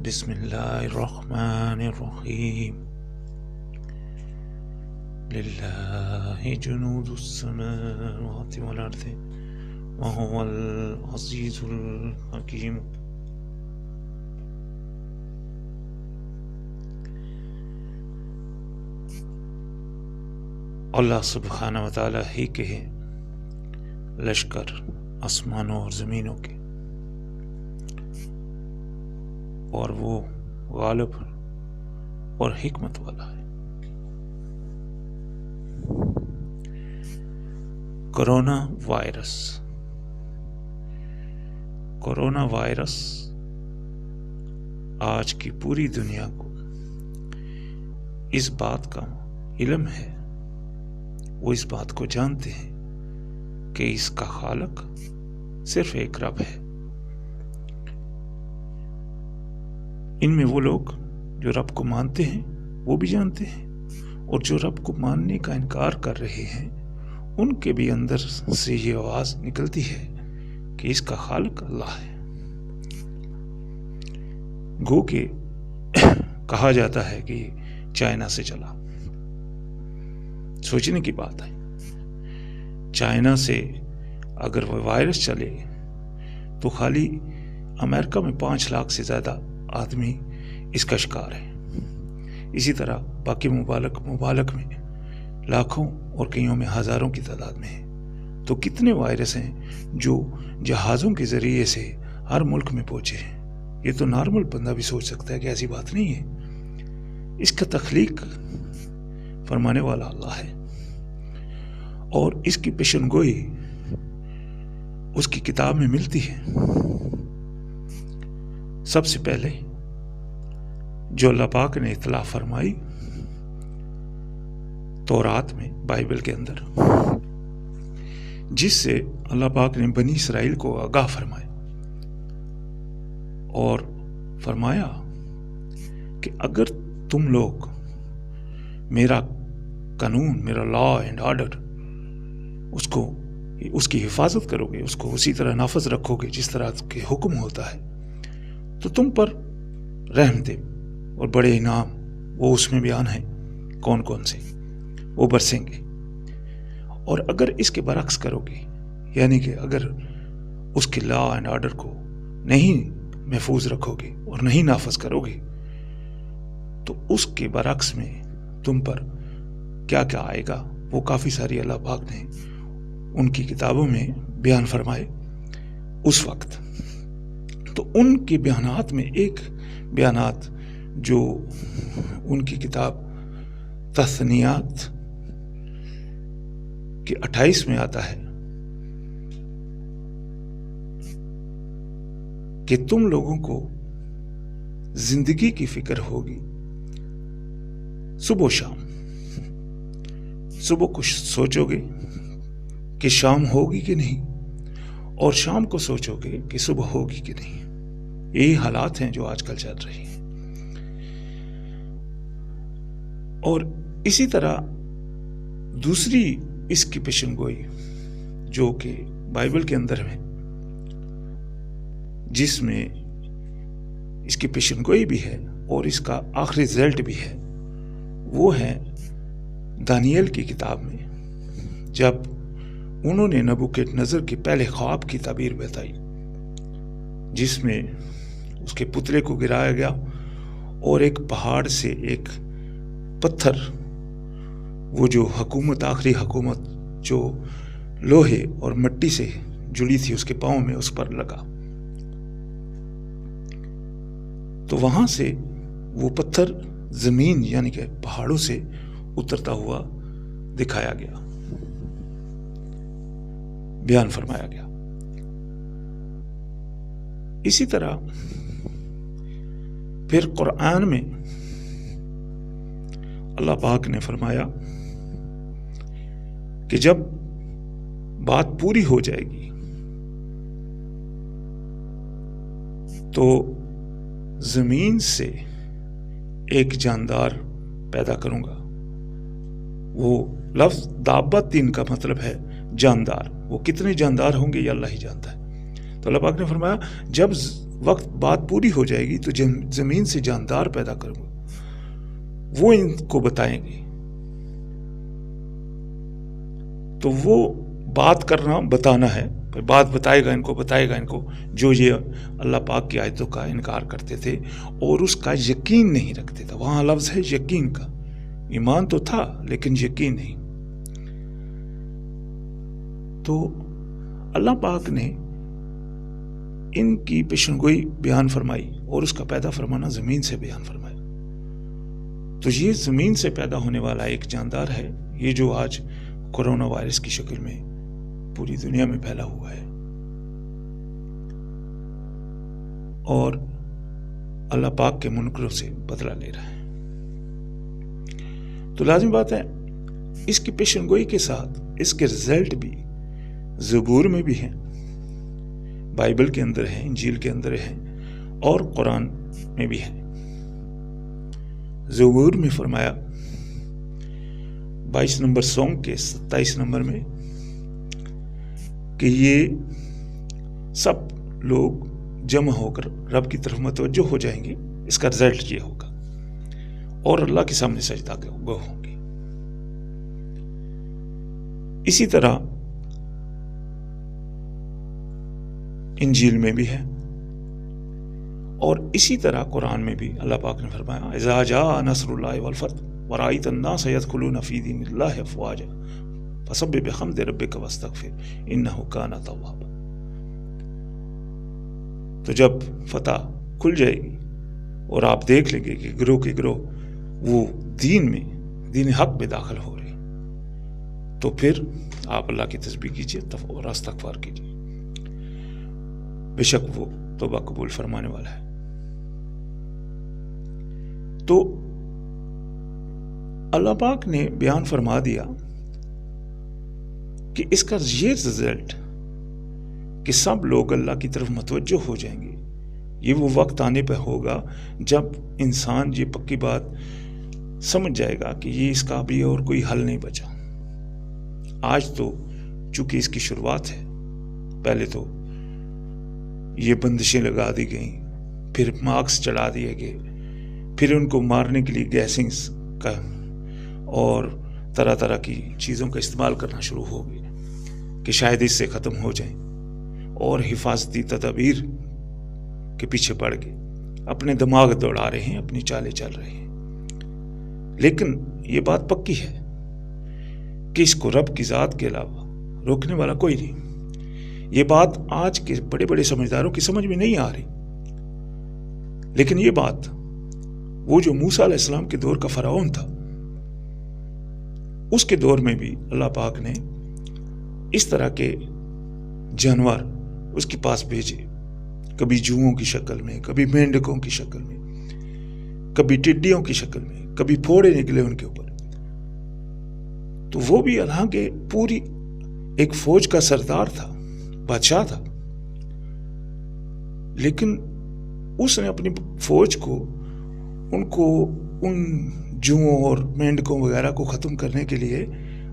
بسم الله الرحمن الرحيم لله جنود السماوات والأرض وهو العزيز الحكيم. اللہ سبحانہ و تعالیٰ ہی کے ہیں لشکر آسمانوں اور زمینوں کے، اور وہ غالب اور حکمت والا ہے۔ کورونا وائرس آج کی پوری دنیا کو اس بات کا علم ہے، وہ اس بات کو جانتے ہیں کہ اس کا خالق صرف ایک رب ہے۔ ان میں وہ لوگ جو رب کو مانتے ہیں وہ بھی جانتے ہیں، اور جو رب کو ماننے کا انکار کر رہے ہیں ان کے بھی اندر سے یہ آواز نکلتی ہے کہ اس کا خالق اللہ ہے۔ گو کہ کہا جاتا ہے کہ چائنا سے چلا۔ سوچنے کی بات ہے، چائنا سے اگر وہ وائرس چلے تو خالی امریکہ میں 5 لاکھ سے زیادہ آدمی اس کا شکار ہے۔ اسی طرح باقی ممالک میں لاکھوں اور کئیوں میں ہزاروں کی تعداد میں ہے۔ تو کتنے وائرس ہیں جو جہازوں کے ذریعے سے ہر ملک میں پہنچے ہیں؟ یہ تو نارمل بندہ بھی سوچ سکتا ہے کہ ایسی بات نہیں ہے۔ اس کا تخلیق فرمانے والا اللہ ہے، اور اس کی پیشن گوئی اس کی کتاب میں ملتی ہے۔ سب سے پہلے جو اللہ پاک نے اطلاع فرمائی تورات میں، بائبل کے اندر، جس سے اللہ پاک نے بنی اسرائیل کو آگاہ فرمایا اور فرمایا کہ اگر تم لوگ میرا قانون، میرا لا اینڈ آرڈر، اس کی حفاظت کرو گے، اس کو اسی طرح نافذ رکھو گے جس طرح کے حکم ہوتا ہے، تو تم پر رحمتیں اور بڑے انعام، وہ اس میں بیان ہیں کون کون سے، وہ برسیں گے۔ اور اگر اس کے برعکس کرو گے، یعنی کہ اگر اس کے لا اینڈ آرڈر کو نہیں محفوظ رکھو گے اور نہیں نافذ کرو گے، تو اس کے برعکس میں تم پر کیا کیا آئے گا، وہ کافی ساری اللہ پاک نے ان کی کتابوں میں بیان فرمائے اس وقت۔ تو ان کے بیانات میں ایک بیانات جو ان کی کتاب تثنیات کے 28 میں آتا ہے کہ تم لوگوں کو زندگی کی فکر ہوگی صبح و شام۔ صبح کو سوچو گے کہ شام ہوگی کہ نہیں، اور شام کو سوچو گے کہ صبح ہوگی کہ نہیں۔ یہی حالات ہیں جو آج کل چل رہے ہیں۔ اور اسی طرح دوسری اس کی پیشن گوئی جو کہ بائبل کے اندر ہے، جس میں اس کی پیشن گوئی بھی ہے اور اس کا آخری رزلٹ بھی ہے، وہ ہے دانیل کی کتاب میں، جب انہوں نے نبوکدنضر کے پہلے خواب کی تعبیر بتائی، جس میں اس کے پتلے کو گرایا گیا اور ایک پہاڑ سے ایک پتھر، وہ جو حکومت، آخری حکومت جو لوہے اور مٹی سے جڑی تھی، اس کے پاؤں میں اس پر لگا، تو وہاں سے وہ پتھر زمین یعنی کہ پہاڑوں سے اترتا ہوا دکھایا گیا، بیان فرمایا گیا۔ اسی طرح پھر قرآن میں اللہ پاک نے فرمایا کہ جب بات پوری ہو جائے گی تو زمین سے ایک جاندار پیدا کروں گا۔ وہ لفظ دابتین کا مطلب ہے جاندار۔ وہ کتنے جاندار ہوں گے یہ اللہ ہی جانتا ہے۔ تو اللہ پاک نے فرمایا جب وقت بات پوری ہو جائے گی تو زمین سے جاندار پیدا کروں گا، وہ ان کو بتائیں گے. تو وہ بات کرنا بتانا ہے، بات بتائے گا ان کو جو یہ اللہ پاک کی آیتوں کا انکار کرتے تھے اور اس کا یقین نہیں رکھتے تھے. وہاں لفظ ہے یقین کا. ایمان تو تھا لیکن یقین نہیں. تو اللہ پاک نے ان کی پیشنگوئی بیان فرمائی اور اس کا پیدا فرمانا زمین سے بیان فرمایا. تو یہ زمین سے پیدا ہونے والا ایک جاندار ہے، یہ جو آج کورونا وائرس کی شکل میں پوری دنیا میں پھیلا ہوا ہے. اور اللہ پاک کے منکروں سے بدلہ لے رہا ہے. تو لازم بات ہے اس کی پیشنگوئی کے ساتھ اس کے رزلٹ بھی زبور میں بھی ہیں، بائبل کے اندر ہیں، انجیل کے اندر ہیں اور قرآن میں بھی ہیں. زبور میں فرمایا 22 نمبر سونگ کے 27 نمبر میں کہ یہ سب لوگ جمع ہو کر رب کی طرف متوجہ ہو جائیں گے. اس کا رزلٹ یہ ہوگا اور اللہ کے سامنے سجدہ گو ہوں گے. اسی طرح انجیل میں بھی ہے اور اسی طرح قرآن میں بھی اللہ پاک نے فرمایا اذا جاء نصر اللہ والفتح ورأیت الناس يدخلون فی دین اللہ افواجا فسبح بحمد ربک واستغفر انہ کان توابا. تو جب فتح کھل جائے گی اور آپ دیکھ لیں گے کہ گروہ کے گروہ وہ دین حق میں داخل ہو رہے، تو پھر آپ اللہ کی تسبیح کیجیے اور استغفار کیجیے، بے شک وہ توبہ قبول فرمانے والا ہے. تو اللہ پاک نے بیان فرما دیا کہ اس کا یہ رزلٹ کہ سب لوگ اللہ کی طرف متوجہ ہو جائیں گے، یہ وہ وقت آنے پہ ہوگا جب انسان یہ پکی بات سمجھ جائے گا کہ یہ اس کا بھی اور کوئی حل نہیں بچا. آج تو چونکہ اس کی شروعات ہے، پہلے تو یہ بندشیں لگا دی گئیں، پھر مارکس چڑھا دیے گئے، پھر ان کو مارنے کے لیے گیسنگز کا اور طرح طرح کی چیزوں کا استعمال کرنا شروع ہو گئے کہ شاید اس سے ختم ہو جائیں، اور حفاظتی تدابیر کے پیچھے پڑ گئے، اپنے دماغ دوڑا رہے ہیں، اپنی چالیں چل رہے ہیں. لیکن یہ بات پکی ہے کہ اس کو رب کی ذات کے علاوہ روکنے والا کوئی نہیں. یہ بات آج کے بڑے بڑے سمجھداروں کی سمجھ میں نہیں آ رہی، لیکن یہ بات وہ جو موسیٰ علیہ السلام کے دور کا فرعون تھا، اس کے دور میں بھی اللہ پاک نے اس طرح کے جانور اس کے پاس بھیجے، کبھی جوؤں کی شکل میں، کبھی مینڈکوں کی شکل میں، کبھی ٹڈیوں کی شکل میں، کبھی پھوڑے نکلے ان کے اوپر. تو وہ بھی اللہ کے پوری ایک فوج کا سردار تھا، بادشاہ تھا، لیکن اس نے اپنی فوج کو ان جوؤں اور مینڈکوں وغیرہ کو ختم کرنے کے لیے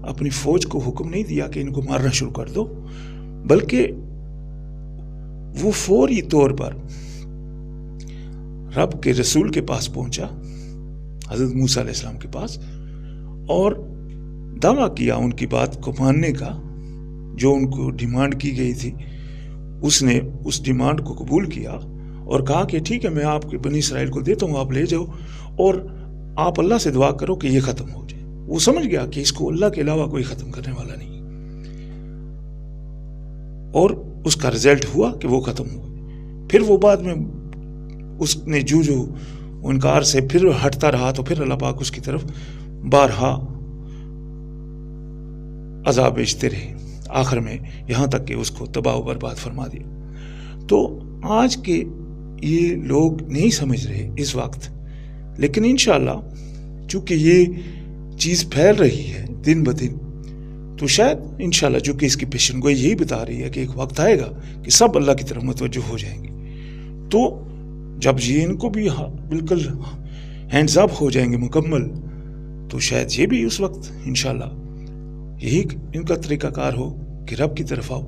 اپنی فوج کو حکم نہیں دیا کہ ان کو مارنا شروع کر دو، بلکہ وہ فوری طور پر رب کے رسول کے پاس پہنچا، حضرت موسیٰ علیہ السلام کے پاس، اور دعویٰ کیا ان کی بات کو ماننے کا. جو ان کو ڈیمانڈ کی گئی تھی، اس نے اس ڈیمانڈ کو قبول کیا اور کہا کہ ٹھیک ہے، میں آپ کے بنی اسرائیل کو دیتا ہوں، آپ لے جاؤ اور آپ اللہ سے دعا کرو کہ یہ ختم ہو جائے. وہ سمجھ گیا کہ اس کو اللہ کے علاوہ کوئی ختم کرنے والا نہیں، اور اس کا رزلٹ ہوا کہ وہ ختم ہوئے. پھر وہ بعد میں اس نے جو انکار سے پھر ہٹتا رہا، تو پھر اللہ پاک اس کی طرف بارہا عذاب بھیجتے رہے، آخر میں یہاں تک کہ اس کو تباہ و برباد فرما دیا. تو آج کے یہ لوگ نہیں سمجھ رہے اس وقت، لیکن انشاءاللہ چونکہ یہ چیز پھیل رہی ہے دن بدن، تو شاید انشاءاللہ جو کہ اس کی پیشن گوئی یہی بتا رہی ہے کہ ایک وقت آئے گا کہ سب اللہ کی طرف متوجہ ہو جائیں گے. تو جب یہ ان کو بھی بالکل ہینڈز اپ ہو جائیں گے مکمل، تو شاید یہ بھی اس وقت انشاءاللہ یہی ان کا طریقہ کار ہو کہ رب کی طرف آؤ،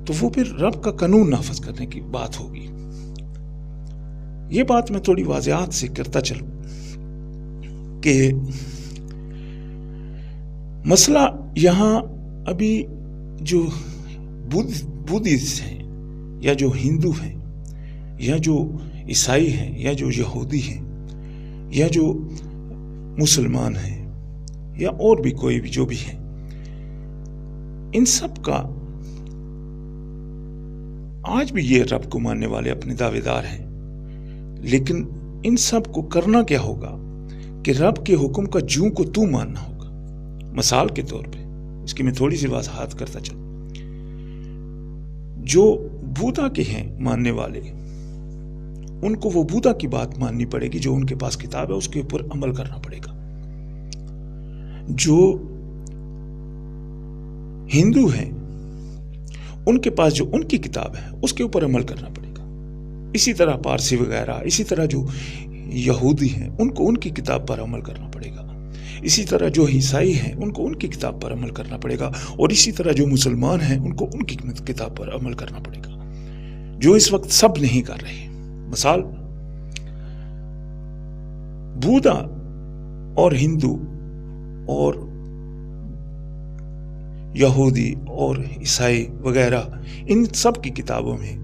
تو وہ پھر رب کا قانون نافذ کرنے کی بات ہوگی. یہ بات میں تھوڑی واضحات سے کرتا چلوں کہ مسئلہ یہاں ابھی جو بدھسٹ ہیں یا جو ہندو ہیں یا جو عیسائی ہیں یا جو یہودی ہیں یا جو مسلمان ہیں یا اور بھی کوئی بھی جو بھی ہیں، ان سب کا آج بھی یہ رب کو ماننے والے اپنے دعوے دار ہیں، لیکن ان سب کو کرنا کیا ہوگا کہ رب کے حکم کا جوں کو تو ماننا ہوگا۔ مثال کے طور پہ اس کی میں تھوڑی سی وضاحت کرتا چلوں۔ جو بودھا کے ہیں ماننے والے، ان کو وہ بودھا کی بات ماننی پڑے گی، جو ان کے پاس کتاب ہے اس کے اوپر عمل کرنا پڑے گا۔ جو ہندو ہیں ان کے پاس جو ان کی کتاب ہے اس کے اوپر عمل کرنا پڑے گا۔ اسی طرح پارسی وغیرہ، اسی طرح جو یہودی ہیں ان کو ان کی کتاب پر عمل کرنا پڑے گا۔ اسی طرح جو عیسائی ہیں ان کو ان کی کتاب پر عمل کرنا پڑے گا، اور اسی طرح جو مسلمان ہیں ان کو ان کی کتاب پر عمل کرنا پڑے گا، جو اس وقت سب نہیں کر رہے۔ مثال، بودھا اور ہندو اور یہودی اور عیسائی وغیرہ، ان سب کی کتابوں میں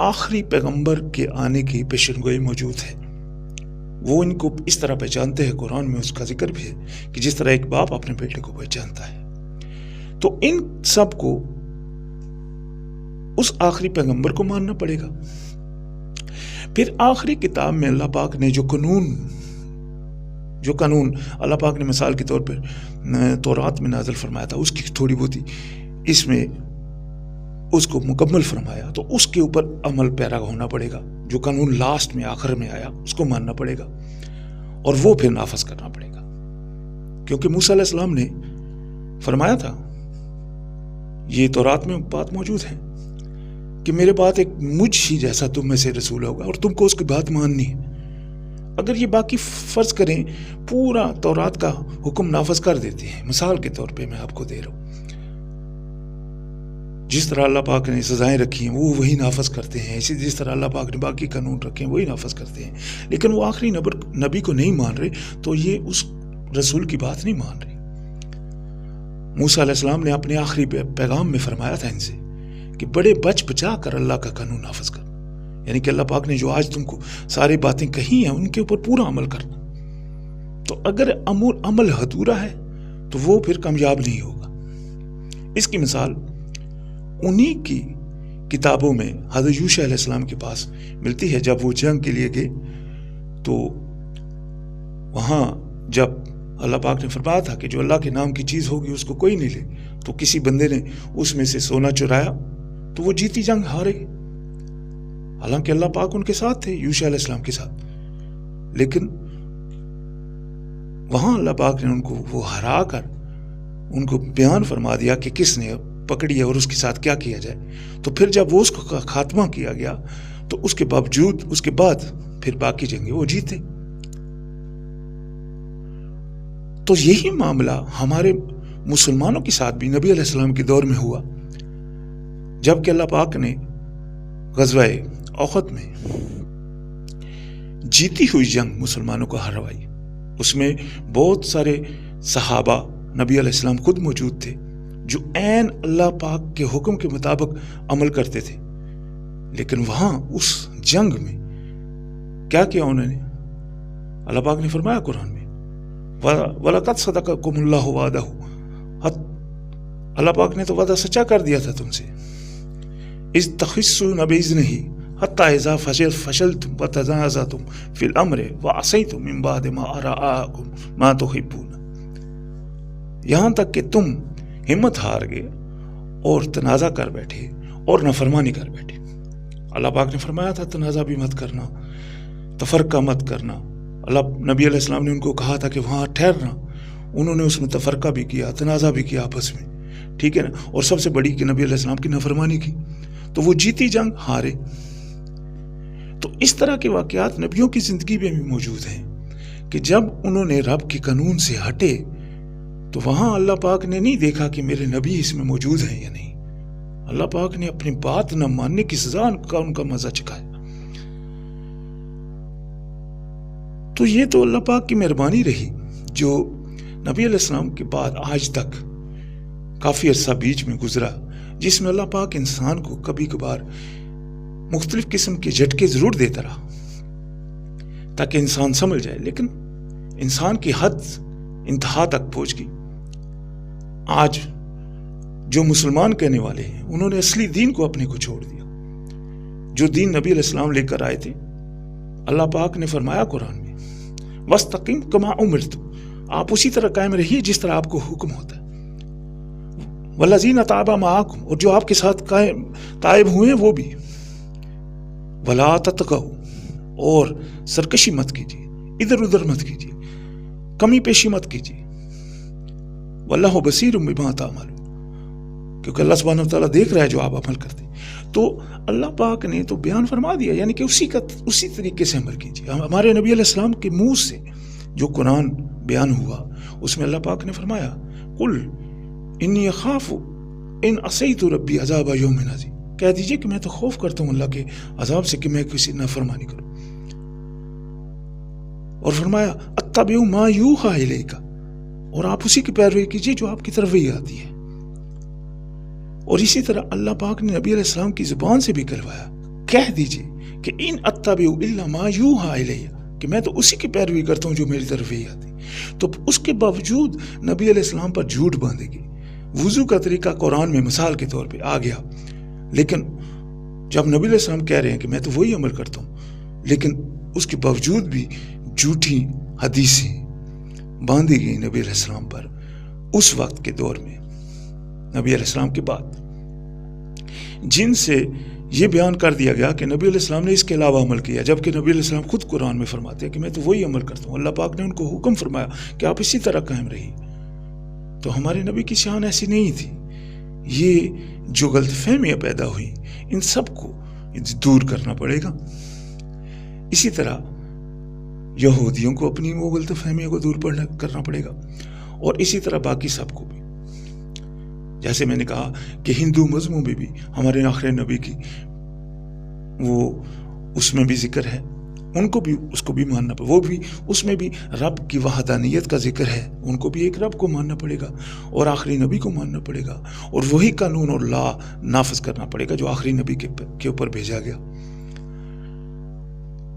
آخری پیغمبر کے آنے کی پیشن گوئی موجود ہے۔ وہ ان کو اس طرح پہچانتے ہیں، قرآن میں اس کا ذکر بھی ہے کہ جس طرح ایک باپ اپنے بیٹے کو پہچانتا ہے۔ تو ان سب کو اس آخری پیغمبر کو ماننا پڑے گا۔ پھر آخری کتاب میں اللہ پاک نے جو قانون اللہ پاک نے مثال کے طور پر تورات میں نازل فرمایا تھا، اس کی تھوڑی بہت اس میں اس کو مکمل فرمایا، تو اس کے اوپر عمل پیرا ہونا پڑے گا۔ جو قانون لاسٹ میں آخر میں آیا اس کو ماننا پڑے گا اور وہ پھر نافذ کرنا پڑے گا، کیونکہ موسیٰ علیہ السلام نے فرمایا تھا، یہ تورات میں بات موجود ہے کہ میرے بعد ایک مجھ ہی جیسا تم میں سے رسول ہوگا اور تم کو اس کی بات ماننی ہے۔ اگر یہ باقی فرض کریں پورا تورات کا حکم نافذ کر دیتے ہیں، مثال کے طور پہ میں آپ کو دے رہا ہوں، جس طرح اللہ پاک نے سزائیں رکھی ہیں وہ وہی نافذ کرتے ہیں، اسی جس طرح اللہ پاک نے باقی قانون رکھے ہیں وہی نافذ کرتے ہیں، لیکن وہ آخری نبی کو نہیں مان رہے، تو یہ اس رسول کی بات نہیں مان رہے۔ موسیٰ علیہ السلام نے اپنے آخری پیغام میں فرمایا تھا ان سے کہ بڑے بچ بچا کر اللہ کا قانون نافذ کر، یعنی کہ اللہ پاک نے جو آج تم کو ساری باتیں کہی ہیں ان کے اوپر پورا عمل کرنا۔ تو اگر عمل ادھورا ہے تو وہ پھر کامیاب نہیں ہوگا۔ اس کی مثال انہی کی کتابوں میں حضرت یوشع علیہ السلام کے پاس ملتی ہے۔ جب وہ جنگ کے لیے گئے تو وہاں جب اللہ پاک نے فرمایا تھا کہ جو اللہ کے نام کی چیز ہوگی اس کو کوئی نہیں لے، تو کسی بندے نے اس میں سے سونا چرایا تو وہ جیتی جنگ ہارے، حالانکہ اللہ پاک ان کے ساتھ تھے، یوشع علیہ السلام کے ساتھ، لیکن وہاں اللہ پاک نے ان کو وہ ہرا کر ان کو بیان فرما دیا کہ کس نے پکڑی ہے اور اس کے ساتھ کیا کیا جائے۔ تو پھر جب وہ اس کا خاتمہ کیا گیا تو اس کے باوجود اس کے بعد پھر باقی جنگیں وہ جیتے۔ تو یہی معاملہ ہمارے مسلمانوں کے ساتھ بھی نبی علیہ السلام کے دور میں ہوا، جب کہ اللہ پاک نے غزوہ احد میں جیتی ہوئی جنگ مسلمانوں کو ہروائی۔ اس میں بہت سارے صحابہ نبی علیہ السلام خود موجود تھے جو عین اللہ پاک کے حکم کے مطابق عمل کرتے تھے، لیکن وہاں اس جنگ میں کیا کیا انہوں نے؟ اللہ پاک نے فرمایا قرآن میں وَلَقَدْ صَدَقَكُمُ اللَّهُ وَعْدَهُ، اللہ پاک نے تو وعدہ سچا کر دیا تھا تم سے، اِذْ تَخِصُّونَ بِإِذْنِهِ حَتَّى إِذَا فَشِلْتُمْ وَتَنَازَعْتُمْ فِي الْأَمْرِ وَعَصَيْتُمْ مِنْ بَعْدِ مَا أَرَاكُمْ مَا تُحِبُّونَ، یہاں تک کہ تم ہمت ہار گئے اور تنازع کر بیٹھے اور نافرمانی کر بیٹھے۔ اللہ پاک نے فرمایا تھا تنازع بھی مت کرنا، تفرقہ مت کرنا۔ اللہ نبی علیہ السلام نے ان کو کہا تھا کہ وہاں ٹھہرنا، انہوں نے اس میں تفرقہ بھی کیا، تنازع بھی کیا آپس میں، ٹھیک ہے نا، اور سب سے بڑی کہ نبی علیہ السلام کی نافرمانی کی، تو وہ جیتی جنگ ہارے۔ تو اس طرح کے واقعات نبیوں کی زندگی میں بھی موجود ہیں کہ جب انہوں نے رب کے قانون سے ہٹے تو وہاں اللہ پاک نے نہیں دیکھا کہ میرے نبی اس میں موجود ہیں یا نہیں، اللہ پاک نے اپنی بات نہ ماننے کی سزا کا ان کا مزہ چکھایا۔ تو یہ تو اللہ پاک کی مہربانی رہی جو نبی علیہ السلام کے بعد آج تک کافی عرصہ بیچ میں گزرا، جس میں اللہ پاک انسان کو کبھی کبھار مختلف قسم کے جھٹکے ضرور دیتا رہا تاکہ انسان سمجھ جائے، لیکن انسان کی حد انتہا تک پہنچ گئی۔ آج جو مسلمان کہنے والے ہیں انہوں نے اصلی دین کو اپنے کو چھوڑ دیا، جو دین نبی علیہ السلام لے کر آئے تھے۔ اللہ پاک نے فرمایا قرآن میں وَاسْتَقِمْ كَمَا أُمِرْتُ، آپ اسی طرح قائم رہیے جس طرح آپ کو حکم ہوتا ہے۔ وَالَّذِينَ تَابَ مَعَكُمْ، اور جو آپ کے ساتھ تائب ہوئے ہیں وہ بھی۔ وَلَا تَتَغَوْا، اور سرکشی مت کیجیے، ادھر ادھر مت کیجیے، کمی پیشی مت کیجیے۔ وَاللَّهُ بَصِيرٌ بِمَا تَعْمَلُونَ، کیونکہ اللہ سبحانہ وتعالیٰ دیکھ رہا ہے جو آپ عمل کرتے ہیں۔ تو اللہ پاک نے تو بیان فرما دیا، یعنی کہ اسی طریقے سے عمل کیجیے۔ ہمارے نبی علیہ السلام کے منہ سے جو قرآن بیان ہوا اس میں اللہ پاک نے فرمایا قُلْ إِنِّي أَخَافُ إِنْ عَصَيْتُ رَبِّي عَذَابَ يَوْمٍ عَظِيمٍ، کہہ دیجئے کہ میں تو خوف کرتا ہوں اللہ کے عذاب سے کہ میں کسی نافرمانی کروں۔ اور فرمایا اتبعوا ما یوحی الیک، اور آپ اسی کی پیروی کیجیے جو آپ کی طرف وحی آتی ہے۔ اور اسی طرح اللہ پاک نے نبی علیہ السلام کی زبان سے بھی کہلوایا، کہہ دیجیے کہ ان اتبع الا ما یوحی الی، کہ میں تو اسی کی پیروی کرتا ہوں جو میری طرف وحی آتی۔ تو اس کے باوجود نبی علیہ السلام پر جھوٹ باندھے گی۔ وضو کا طریقہ قرآن میں مثال کے طور پہ آ گیا، لیکن جب نبی علیہ السلام کہہ رہے ہیں کہ میں تو وہی عمل کرتا ہوں، لیکن اس کے باوجود بھی جھوٹی حدیثیں باندھی گئی نبی علیہ السلام پر اس وقت کے دور میں، نبی علیہ السلام کے بعد، جن سے یہ بیان کر دیا گیا کہ نبی علیہ السلام نے اس کے علاوہ عمل کیا، جبکہ نبی علیہ السلام خود قرآن میں فرماتے ہیں کہ میں تو وہی عمل کرتا ہوں۔ اللہ پاک نے ان کو حکم فرمایا کہ آپ اسی طرح قائم رہیے۔ تو ہمارے نبی کی شان ایسی نہیں تھی۔ یہ جو غلط فہمیاں پیدا ہوئی ان سب کو دور کرنا پڑے گا۔ اسی طرح یہودیوں کو اپنی وہ غلط فہمیوں کو دور کرنا پڑے گا، اور اسی طرح باقی سب کو بھی۔ جیسے میں نے کہا کہ ہندو مذہبوں میں بھی ہمارے آخر نبی کی وہ اس میں بھی ذکر ہے، ان کو بھی اس کو بھی ماننا پڑے، وہ بھی اس میں بھی رب کی وحدانیت کا ذکر ہے، ان کو بھی ایک رب کو ماننا پڑے گا اور آخری نبی کو ماننا پڑے گا، اور وہی قانون اور لا نافذ کرنا پڑے گا جو آخری نبی کے اوپر بھیجا گیا۔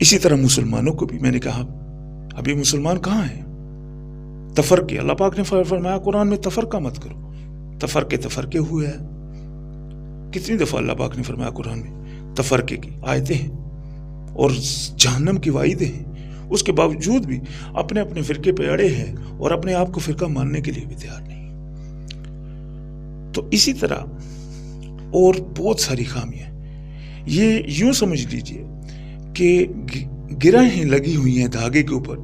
اسی طرح مسلمانوں کو بھی، میں نے کہا ابھی مسلمان کہاں ہیں؟ تفرقے، اللہ پاک نے فرمایا قرآن میں تفرقہ مت کرو، تفرقے ہوئے ہیں۔ کتنی دفعہ اللہ پاک نے فرمایا قرآن میں تفرقے کی آیتیں ہیں اور جہنم کی وعیدیں ہیں، اس کے باوجود بھی اپنے اپنے فرقے پہ اڑے ہیں اور اپنے آپ کو فرقہ ماننے کے لیے بھی تیار نہیں۔ تو اسی طرح اور بہت ساری خامیاں، یہ یوں سمجھ لیجئے کہ گرہیں لگی ہوئی ہیں دھاگے کے اوپر،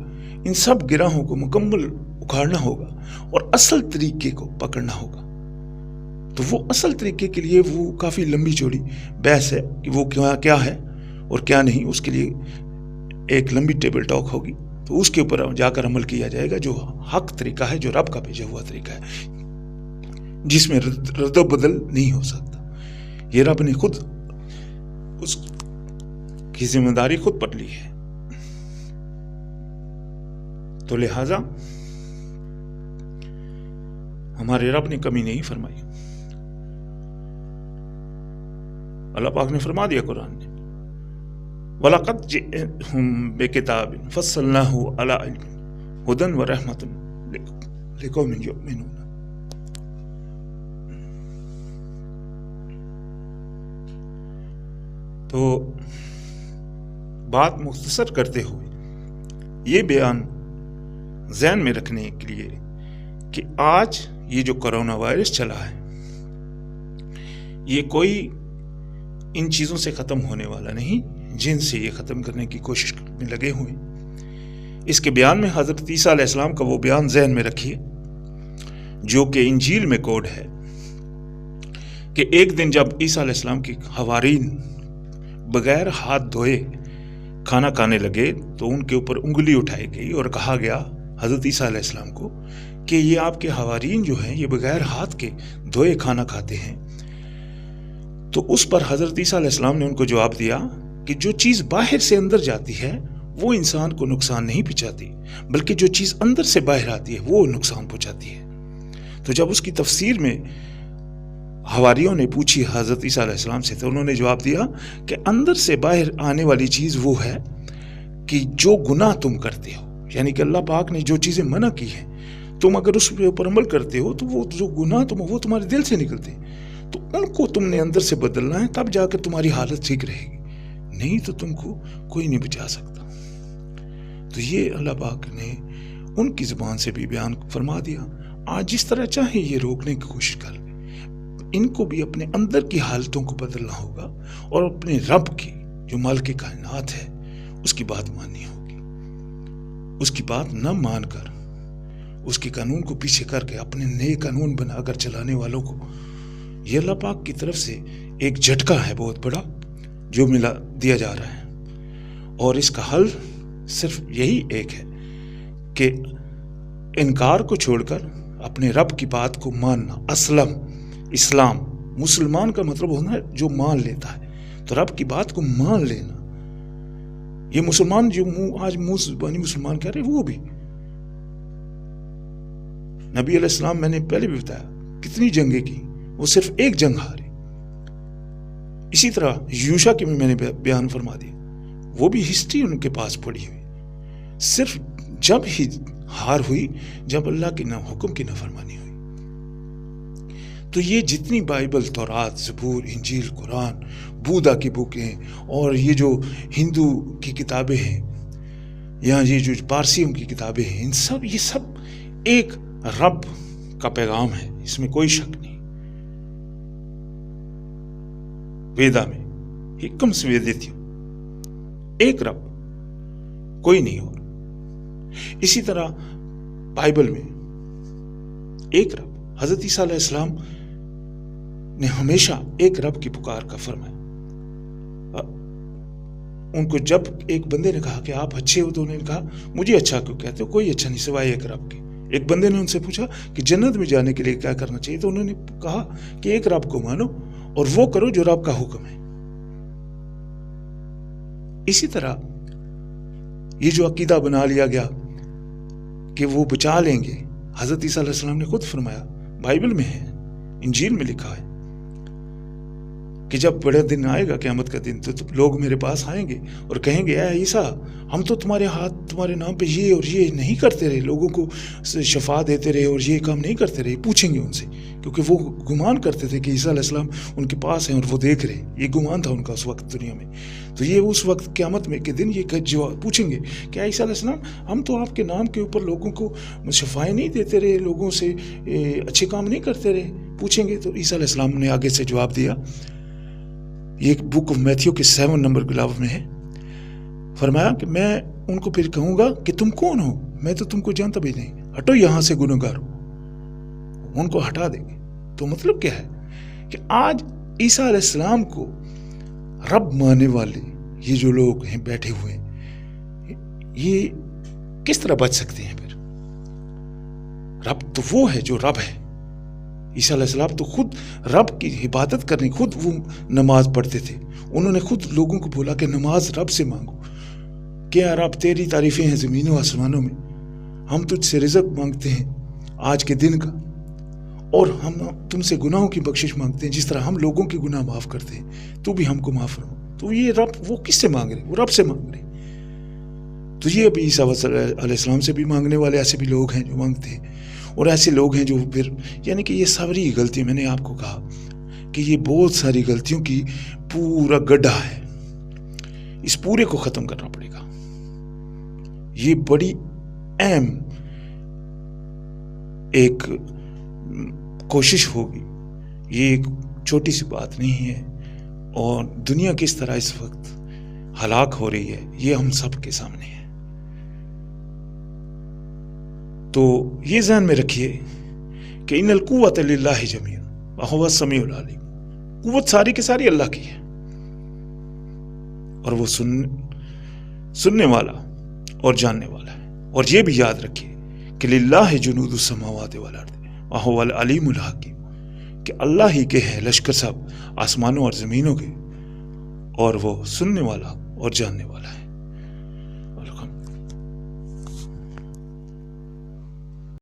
ان سب گرہوں کو مکمل اکھاڑنا ہوگا اور اصل طریقے کو پکڑنا ہوگا۔ تو وہ اصل طریقے کے لیے وہ کافی لمبی چوڑی بحث ہے کہ وہ کیا ہے اور کیا نہیں، اس کے لیے ایک لمبی ٹیبل ٹاک ہوگی، تو اس کے اوپر جا کر عمل کیا جائے گا، جو حق طریقہ ہے، جو رب کا بھیجا ہوا طریقہ ہے، جس میں رد و بدل نہیں ہو سکتا۔ یہ رب نے خود اس کی ذمہ داری خود پر لی ہے۔ تو لہذا ہمارے رب نے کمی نہیں فرمائی۔ اللہ پاک نے فرما دیا قرآن نے وَلَقَدْ جِئْنَاهُمْ بِكِتَابٍ فَصَّلْنَاهُ عَلَىٰ عِلْمٍ هُدًى وَرَحْمَةً لِقَوْمٍ يُؤْمِنُونَ۔ تو بات مختصر کرتے ہوئے یہ بیان ذہن میں رکھنے کے لیے کہ آج یہ جو کرونا وائرس چلا ہے، یہ کوئی ان چیزوں سے ختم ہونے والا نہیں جن سے یہ ختم کرنے کی کوشش میں لگے ہوئے۔ اس کے بیان میں حضرت عیسیٰ علیہ السلام کا وہ بیان ذہن میں رکھیے جو کہ انجیل میں کوڈ ہے، کہ ایک دن جب عیسیٰ علیہ السلام کی حوارین بغیر ہاتھ دھوئے کھانا کھانے لگے تو ان کے اوپر انگلی اٹھائی گئی اور کہا گیا حضرت عیسیٰ علیہ السلام کو کہ یہ آپ کے حوارین جو ہیں یہ بغیر ہاتھ کے دھوئے کھانا کھاتے ہیں۔ تو اس پر حضرت عیسیٰ علیہ السلام نے ان کو جواب دیا کہ جو چیز باہر سے اندر جاتی ہے وہ انسان کو نقصان نہیں پہنچاتی، بلکہ جو چیز اندر سے باہر آتی ہے وہ نقصان پہنچاتی ہے۔ تو جب اس کی تفسیر میں حواریوں نے پوچھی حضرت عیسیٰ علیہ السلام سے، تو انہوں نے جواب دیا کہ اندر سے باہر آنے والی چیز وہ ہے کہ جو گناہ تم کرتے ہو، یعنی کہ اللہ پاک نے جو چیزیں منع کی ہیں تم اگر اس کے اوپر عمل کرتے ہو تو وہ جو گناہ وہ تمہارے دل سے نکلتے ہیں، تو ان کو تم نے اندر سے بدلنا ہے، تب جا کر تمہاری حالت ٹھیک رہے گی، نہیں تو تم کو کوئی نہیں بچا سکتا۔ تو یہ اللہ پاک نے ان کی زبان سے بھی بیان فرما دیا۔ آج جس طرح چاہے یہ روکنے کی کوشش کر لیں، ان کو بھی اپنے اندر کی حالتوں کو بدلنا ہوگا اور اپنے رب کی جو مالک کائنات ہے اس کی بات ماننی ہوگی۔ اس کی بات نہ مان کر اس کے قانون کو پیچھے کر کے اپنے نئے قانون بنا کر چلانے والوں کو یہ اللہ پاک کی طرف سے ایک جھٹکا ہے بہت بڑا جو دیا جا رہا ہے، اور اس کا حل صرف یہی ایک ہے کہ انکار کو چھوڑ کر اپنے رب کی بات کو ماننا۔ اسلام مسلمان کا مطلب ہونا ہے جو مان لیتا ہے، تو رب کی بات کو مان لینا۔ یہ مسلمان جو آج منہ زبانی مسلمان کہہ رہے وہ بھی نبی علیہ السلام، میں نے پہلے بھی بتایا کتنی جنگیں کی، وہ صرف ایک جنگ ہارے۔ اسی طرح یوشا کی بھی میں نے بیان فرما دیا، وہ بھی ہسٹری ان کے پاس پڑی ہوئی، صرف جب ہی ہار ہوئی جب اللہ کے حکم کی نافرمانی ہوئی۔ تو یہ جتنی بائبل، تورات، زبور، انجیل، قرآن، بودھا کی بکیں اور یہ جو ہندو کی کتابیں ہیں یا یہ جو پارسیوں کی کتابیں ہیں، یہ سب ایک رب کا پیغام ہے، اس میں کوئی شک نہیں۔ ویدا میں حکم سے ویدتیو، ایک رب، کوئی نہیں اور۔ اسی طرح بائبل میں ایک رب، حضرت عیسیٰ علیہ السلام نے ہمیشہ ایک رب کی پکار کا فرمایا۔ ان کو جب ایک بندے نے کہا کہ آپ اچھے ہو، تو انہوں نے کہا مجھے اچھا کیوں کہتے ہو، کوئی اچھا نہیں سوائے ایک رب کے۔ ایک بندے نے ان سے پوچھا کہ جنت میں جانے کے لیے کیا کرنا چاہیے، تو انہوں نے کہا کہ ایک رب کو مانو اور وہ کرو جو رب کا حکم ہے۔ اسی طرح یہ جو عقیدہ بنا لیا گیا کہ وہ بچا لیں گے، حضرت عیسیٰ علیہ السلام نے خود فرمایا، بائبل میں ہے، انجیل میں لکھا ہے کہ جب بڑا دن آئے گا، قیامت کا دن، تو لوگ میرے پاس آئیں گے اور کہیں گے اے عیسیٰ، ہم تو تمہارے ہاتھ تمہارے نام پہ یہ اور یہ نہیں کرتے رہے، لوگوں کو شفا دیتے رہے اور یہ کام نہیں کرتے رہے۔ پوچھیں گے ان سے، کیونکہ وہ گمان کرتے تھے کہ عیسیٰ علیہ السلام ان کے پاس ہیں اور وہ دیکھ رہے، یہ گمان تھا ان کا اس وقت دنیا میں۔ تو یہ اس وقت قیامت میں کے دن یہ جواب پوچھیں گے کہ عیسیٰ علیہ السلام، ہم تو آپ کے نام کے اوپر لوگوں کو شفائیں نہیں دیتے رہے، لوگوں سے اچھے کام نہیں کرتے رہے، پوچھیں گے۔ تو عیسیٰ علیہ السلام نے آگے سے جواب دیا، یہ بک آف میتھیو کے 7 نمبر گلاو میں ہے، فرمایا کہ میں ان کو پھر کہوں گا کہ تم کون ہو، میں تو تم کو جانتا بھی نہیں، ہٹو یہاں سے گنہگار ہو۔ ان کو ہٹا دیں گے۔ تو مطلب کیا ہے کہ آج عیسیٰ علیہ السلام کو رب ماننے والے یہ جو لوگ ہیں بیٹھے ہوئے ہیں، یہ کس طرح بچ سکتے ہیں پھر؟ رب تو وہ ہے جو رب ہے۔ عیسیٰ علیہ السلام تو خود رب کی عبادت کرنے، خود وہ نماز پڑھتے تھے، انہوں نے خود لوگوں کو بولا کہ نماز رب سے مانگو، کیا رب تیری تعریفیں ہیں زمینوں آسمانوں میں، ہم تجھ سے رزق مانگتے ہیں آج کے دن کا، اور ہم تم سے گناہوں کی بخشش مانگتے ہیں جس طرح ہم لوگوں کے گناہ معاف کرتے ہیں، تو بھی ہم کو معاف فرما۔ تو یہ رب وہ کس سے مانگ رہے؟ وہ رب سے مانگ رہے۔ تو یہ ابھی عیسیٰ علیہ السلام سے بھی مانگنے والے ایسے بھی لوگ ہیں جو مانگتے ہیں، اور ایسے لوگ ہیں جو پھر، یعنی کہ یہ ساری غلطی، میں نے آپ کو کہا کہ یہ بہت ساری غلطیوں کی پورا گڈھا ہے، اس پورے کو ختم کرنا پڑے گا۔ یہ بڑی اہم ایک کوشش ہوگی، یہ ایک چھوٹی سی بات نہیں ہے، اور دنیا کس طرح اس وقت ہلاک ہو رہی ہے یہ ہم سب کے سامنے ہے۔ تو یہ ذہن میں رکھیے کہ ان القوت للہ جمیعا وہو السمیع العلیم، قوت ساری کی ساری اللہ کی ہے، اور وہ سننے والا اور جاننے والا ہے۔ اور یہ بھی یاد رکھیے کہ للہ جنود السماوات والارض وہو العلیم الحکیم، کہ اللہ ہی کے ہے لشکر سب آسمانوں اور زمینوں کے، اور وہ سننے والا اور جاننے والا ہے۔